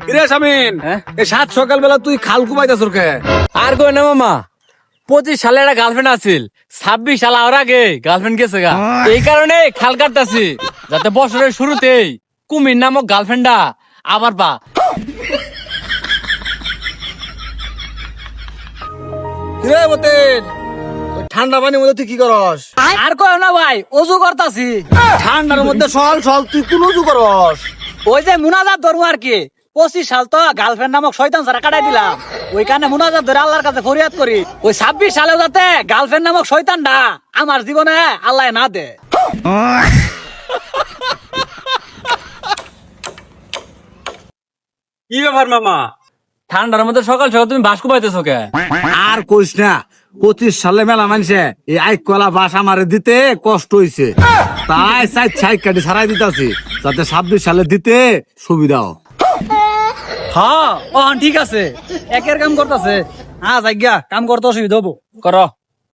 কিরে শামিন, এই সাত সকালবেলা তুই খাল কুবাইতাছ কে? আর কই না মামা, 25 সালে একটা গার্লফ্রেন্ড আছিল, 26 সাল আর আগে গার্লফ্রেন্ড গেছে গা। এই কারণে খাল কাটতাছি, যাতে বছরের শুরুতেই কুমির নামক গার্লফ্রেন্ডটা আবার পা। কিরে মতিন, ওই ঠান্ডা পানির মধ্যে তুই কি করস? আর কই না ভাই, অজু করতাছি। ঠান্ডার মধ্যে সল সল তুই কোন উজু করস? ওই যে মুনাজাত ধরবো আর কি, 25 সাল তো গার্লফ্রেন্ড নামক শয়তান ছাড়া কাটাই দিলাম, ওই কারণে মুনাজাত ধরে আল্লাহর কাছে ফরিয়াদ করি ওই 26 সালেও যাতে গার্লফ্রেন্ড নামক শয়তানটা আমার জীবনে আল্লাহ না দে। কি ব্যাপার মামা? ঠান্ডার মধ্যে সকাল সকাল তুমি বাস কুবাইতেছো কে? আর কইস না, 25 সালে মেলা মানছে এই আইক কলা বাস আমারে দিতে কষ্ট হইছে, তাই চাই কাটি ছাড়াই দিতাছি যাতে 26 সালে দিতে সুবিধা হয়। হ্যাঁ, ও ঠিক আছে, একের কাম করতেছে। হ্যাঁ, যাইগা কাম করতে অসুবিধা হবো, করো।